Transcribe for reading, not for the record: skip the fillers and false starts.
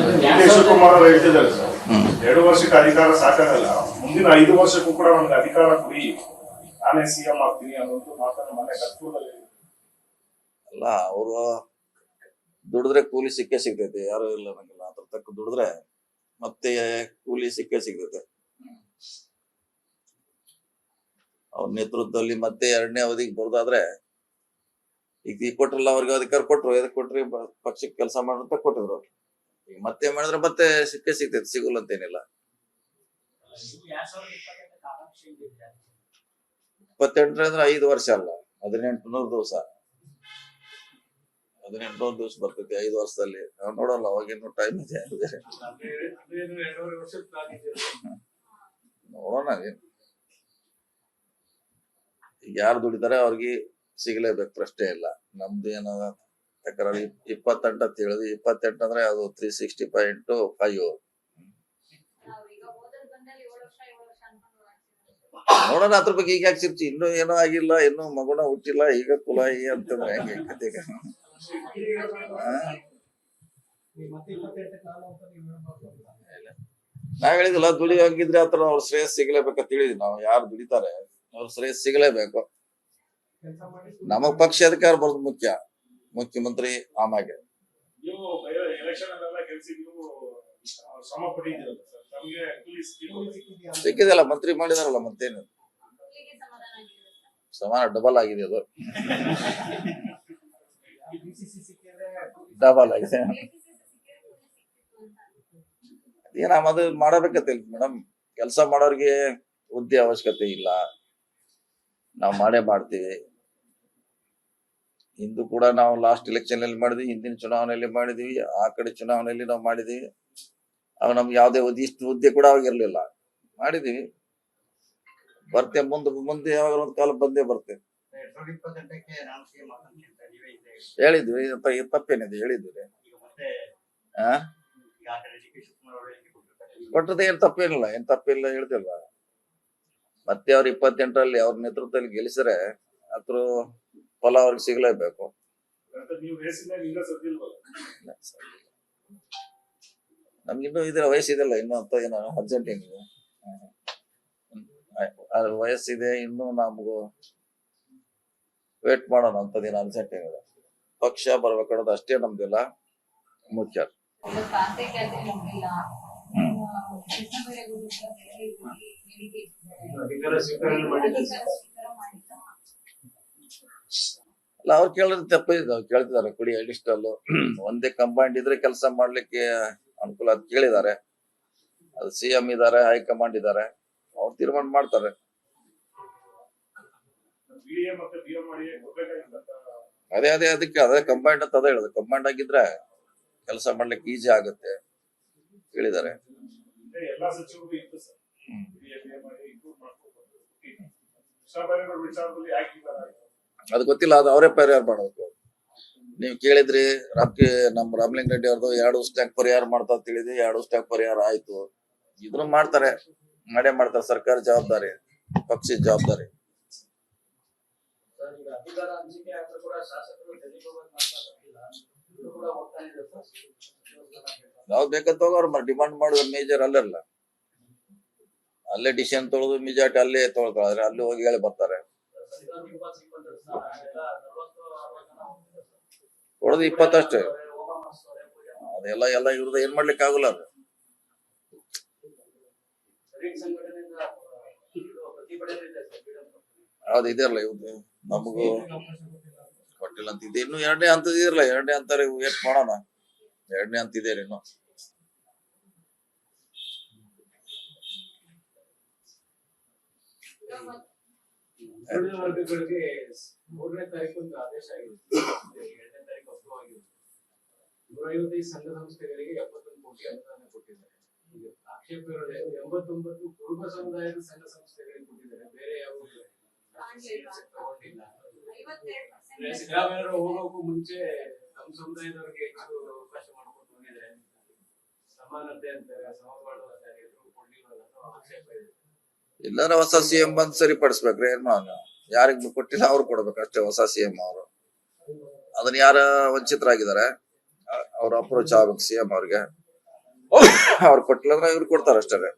ಶಿವಕುಮಾರ್ ಅವರು ಹೇಳ್ತಿದ್ದಾರೆ ಸರ್, 2 ವರ್ಷಕ್ಕೆ ಅಧಿಕಾರ ಸಾಕಾಗಲ್ಲ, ಮುಂದಿನ 5 ವರ್ಷಕ್ಕೂ ಕೂಡ ನಮ್ಗೆ ಅಧಿಕಾರ ಕೊಡಿ, ನಾನೇ ಸಿಎಂ ಆಗ್ತೀನಿ ಅನ್ನೋದು ಮಾತನ್ನ ಮನೆ ಕರ್ತವ್ಯದಲ್ಲಿ. ಅಲ್ಲ, ಅವರು ದುಡಿದ್ರೆ ಕೂಲಿ ಸಿಕ್ಕೇ ಸಿಗ್ತೈತೆ, ಯಾರು ಇಲ್ಲ ನಂಗಿಲ್ಲ, ಅದ್ರ ತಕ್ಕ ದುಡಿದ್ರೆ ಮತ್ತೆ ಕೂಲಿ ಸಿಕ್ಕೇ ಸಿಗ್ತೈತೆ. ಅವ್ರ ನೇತೃತ್ವದಲ್ಲಿ ಮತ್ತೆ 2ನೇ ಅವಧಿಗೆ ಬರೋದಾದ್ರೆ, ಈಗ ಕೊಟ್ರಲ್ಲ ಅವ್ರಿಗೆ ಅಧಿಕಾರ ಕೊಟ್ರು, ಎದಕ್ಕೆ ಕೊಟ್ರಿ, ಪಕ್ಷಕ್ಕೆ ಕೆಲಸ ಮಾಡಂತ ಕೊಟ್ಟಿದ್ರು. ಈಗ ಮತ್ತೆ ಮಾಡಿದ್ರೆ ಮತ್ತೆ ಸಿಕ್ಕೇ ಸಿಗ್ತೈತೆ, ಸಿಗಲ್ಲ ಅಂತೇನಿಲ್ಲ. 28 ಅಂದ್ರೆ 5 ವರ್ಷ ಅಲ್ಲ, 1800 ದಿವಸ, 1800 ದಿವಸ ಬರ್ತೈತಿ 5 ವರ್ಷದಲ್ಲಿ. ನಾವು ನೋಡಲ್ಲ, ಅವಾಗಿನ್ನು ಟೈಮ್ ಇದೆ. ನೋಡೋಣ, ಈಗ ಯಾರು ದುಡಿತಾರೆ ಅವ್ರಿಗೆ ಸಿಗಲೇಬೇಕು, ಪ್ರಶ್ನೆ ಇಲ್ಲ. ನಮ್ದು ಏನದ ಯಾಕಂದ್ರೆ 28 ಅಂತ ಹೇಳಿದ್ವಿ, 28 ಅಂದ್ರೆ ಅದು 360.5. ನೋಡೋಣ, ಅದ್ರ ಬಗ್ಗೆ ಈಗ ಯಾಕೆ ಸಿರ್ಚಿ, ಇನ್ನೂ ಏನೋ ಆಗಿಲ್ಲ, ಇನ್ನೂ ಮಗುನ ಹುಟ್ಟಿಲ್ಲ, ಈಗ ಕುಲಾಯಿ ಅಂತಂದ್ರೆ ಹೆಂಗೆ ಕತೆಗ? ನಾವ್ ಹೇಳಿದಿಲ್ಲ, ದುಡಿ ಹಂಗಿದ್ರೆ ಆತರ ಅವ್ರ ಶ್ರೇಯಸ್ ಸಿಗ್ಲೇಬೇಕಂತ ಹೇಳಿದ್ವಿ ನಾವು. ಯಾರು ದುಡಿತಾರೆ ಅವ್ರ ಶ್ರೇಯಸ್ ಸಿಗ್ಲೇಬೇಕು. ನಮಗ್ ಪಕ್ಷ ಅಧಿಕಾರ ಬರೋದು ಮುಖ್ಯ, ಮುಖ್ಯಮಂತ್ರಿ ಆಮ್ಯಾಗೆ. ಸಿಕ್ಕಿದೆಲ್ಲ, ಮಂತ್ರಿ ಮಾಡಿದಾರಲ್ಲ, ಮತ್ತೇನು ಸಮಾನ ಡಬಲ್ ಆಗಿದೆ, ಅದು ಡಬಲ್ ಆಗಿದೆ. ಏನ ಅದು ಮಾಡಬೇಕಂತ ಮೇಡಮ್, ಕೆಲಸ ಮಾಡೋರ್ಗೆ ಹುದ್ದೆ ಅವಶ್ಯಕತೆ ಇಲ್ಲ, ನಾವು ಮಾಡೇ ಮಾಡ್ತೀವಿ. ಹಿಂದೂ ಕೂಡ ನಾವು ಲಾಸ್ಟ್ ಎಲೆಕ್ಷನ್ ಅಲ್ಲಿ ಮಾಡಿದ್ವಿ, ಹಿಂದಿನ ಚುನಾವಣೆಯಲ್ಲಿ ಮಾಡಿದ್ವಿ, ಆ ಕಡೆ ಚುನಾವಣೆಯಲ್ಲಿ ನಾವು ಮಾಡಿದೀವಿ. ಅವ್ ನಮ್ಗೆ ಯಾವ್ದೇ ಇಷ್ಟು ಹುದ್ದೆ ಕೂಡ ಅವಾಗ ಇರ್ಲಿಲ್ಲ, ಮಾಡಿದೀವಿ. ಬರ್ತೆ ಮುಂದೆ ಯಾವಾಗ ಒಂದು ಕಾಲ ಬಂದೇ ಬರ್ತೇವೆ. ಹೇಳಿದ್ವಿ, ತಪ್ಪೇನಿದೆ, ಹೇಳಿದ್ವಿ. ಕೊಟ್ಟದ ಏನ್ ತಪ್ಪೇನಿಲ್ಲ, ಏನ್ ತಪ್ಪಿಲ್ಲ, ಹೇಳ್ತಿಲ್ಲ. ಮತ್ತೆ ಅವ್ರ 28ರಲ್ಲಿ ಅವ್ರ ನೇತೃತ್ವದಲ್ಲಿ ಗೆಲ್ಲಿಸಿದ್ರೆ ಅದ್ರ ಫಲ ಅವ್ರಿಗೆ ಸಿಗ್ಲೇಬೇಕು. ನಮ್ಗಿನ್ನೂ ಇದ್ರ ವಯಸ್ಸಿದೆಲ್ಲ, ಇನ್ನೂ ಅಂತ ಏನೋ ಅರ್ಜೆಂಟ್ ಏನಿದೆ, ವಯಸ್ಸಿದೆ, ಇನ್ನು ನಮಗೂ ವೇಟ್ ಮಾಡೋಣ, ಅಂತದೇನು ಅರ್ಜೆಂಟ್ ಏನಿದೆ. ಪಕ್ಷ ಬರ್ಬೇಕಾಡೋದು ಅಷ್ಟೇ ನಮ್ದೆಲ್ಲ ಮುಖ್ಯ. ಅಲ್ಲ, ಅವ್ರು ಕೇಳಿದ್ರೆ ತಪ್ಪಿದೆ, ಅವ್ರು ಕೇಳ್ತಿದಾರೆ ಕೊಡಿ ಅಡಿಷನಲ್, ಒಂದೇ ಕಂಬೈಂಡ್ ಇದ್ರೆ ಕೆಲಸ ಮಾಡ್ಲಿಕ್ಕೆ ಅನುಕೂಲ ಅಂತ ಕೇಳಿದ್ದಾರೆ. ಅದು ಸಿಎಂ ಇದಾರೆ, ಹೈಕಮಾಂಡ್ ಇದಾರೆ, ಅವ್ರು ತೀರ್ಮಾನ ಮಾಡ್ತಾರೆ. ಅದಕ್ಕೆ ಕಂಬೈಂಡ್ ಅಂತ ಅದೇ ಹೇಳುದು, ಕಂಬೈಂಡ್ ಆಗಿದ್ರೆ ಕೆಲಸ ಮಾಡ್ಲಿಕ್ಕೆ ಈಜಿ ಆಗುತ್ತೆ ಹೇಳಿದ್ದಾರೆ. ಅದು ಗೊತ್ತಿಲ್ಲ, ಅದು ಅವರೇ ಪರಿಹಾರ ಮಾಡಬೇಕು. ನೀವು ಕೇಳಿದ್ರಿ, ನಮ್ಮ ರಾಮಲಿಂಗ ರೆಡ್ಡಿ ಅವ್ರದ್ದು 2 ವರ್ಷಕ್ಕೆ ಪರಿಹಾರ ಮಾಡ್ತಾ ಅಂತ ಹೇಳಿದ್ವಿ, 2 ವರ್ಷಕ್ಕೆ ಪರಿಹಾರ ಆಯ್ತು. ಇದನ್ನು ಮಾಡ್ತಾರೆ, ಮಾಡೇ ಮಾಡ್ತಾರೆ. ಸರ್ಕಾರ ಜವಾಬ್ದಾರಿ, ಪಕ್ಷದ ಜವಾಬ್ದಾರಿ. ಯಾವ್ದು ಬೇಕಂತ ಹೋಗೋರು ಡಿಮಾಂಡ್ ಮಾಡಿದ್ರೆ ಮೇಜರ್ ಅಲ್ಲೆಲ್ಲ, ಅಲ್ಲೇ ಡಿಸಿಷನ್ ತೊಗೊಳೋದು, ಮೆಜಾರಿಟಿ ಅಲ್ಲೇ ತೊಗೊಳ್ತಾರೆ, ಅಲ್ಲಿ ಹೋಗಿ ಹೇಳಿ ಬರ್ತಾರೆ. ಕೊಡೋದು 20 ಅಷ್ಟೇ, ಅದೆಲ್ಲ ಇವ್ರದ್ದು ಏನ್ ಮಾಡ್ಲಿಕ್ಕೆ ಆಗುಲ್ಲ. ಅದು ಯಾವ್ದು ಇದೆಯಲ್ಲ, ಇವ್ದು ನಮಗೂ ಕೊಟ್ಟಿಲ್ಲ ಅಂತ ಇದೆ. ಇನ್ನು 2ನೇ ಹಂತದ ಇದಿರಲ್ಲ, 2ನೇ ಹಂತ ವೇಟ್ ಮಾಡೋಣ. 2ನೇ ಹಂತ ಇದೆ ಇನ್ನು. ವರ್ಗಗಳಿಗೆ 3ನೇ ತಾರೀಕು ಆದೇಶ ಆಗಿದೆ, 2ನೇ ತಾರೀಕು ಅಪ್ರೂವ್ ಆಗಿದೆ. 155 ಸಂಘ ಸಂಸ್ಥೆಗಳಿಗೆ 71 ಕೋಟಿ ಅನುದಾನ ಕೊಟ್ಟಿದ್ದಾರೆ. ಈಗ ಆಕ್ಷೇಪ 89 ಕುರುಬ ಸಮುದಾಯದ ಸಂಘ ಸಂಸ್ಥೆಗಳಿಗೆ ಕೊಟ್ಟಿದ್ದಾರೆ, ಬೇರೆ ಯಾವ ತಗೊಂಡಿಲ್ಲ. ಸಿದ್ದರಾಮಯ್ಯವರು ಹೋಗೋಕ್ಕೂ ಮುಂಚೆ ನಮ್ಮ ಸಮುದಾಯದವರಿಗೆ ಹೆಚ್ಚು ಅವಕಾಶ ಮಾಡ್ಕೊಂಡು ಹೋಗಿದ್ದಾರೆ. ಸಮಾನತೆ ಅಂತಾರೆ, ಸಮಬಾಳು ಅಂತಾರೆ, ಎದುರು ಕೊಡ್ಲಿಲ್ಲ ಆಕ್ಷೇಪ ಇದೆ. ಇಲ್ಲಾಂದ್ರೆ ಹೊಸ ಸಿಎಂ ಬಂದ್ ಸರಿಪಡಿಸ್ಬೇಕ್ರಿ. ಯಾರಿಗ್ ಕೊಟ್ಟಿಲ್ಲ ಅವ್ರು ಕೊಡ್ಬೇಕು ಅಷ್ಟೇ, ಹೊಸ ಸಿಎಂ ಅವರು. ಅದನ್ನ ಯಾರ ವಂಚಿತರಾಗಿದ್ದಾರೆ ಅವ್ರು ಅಪ್ರೋಚ್ ಆಗ್ಬೇಕು ಸಿಎಂ ಅವ್ರಿಗೆ. ಅವ್ರು ಕೊಟ್ಟಿಲ್ಲ ಅಂದ್ರೆ ಇವ್ರು ಕೊಡ್ತಾರ ಅಷ್ಟೇ.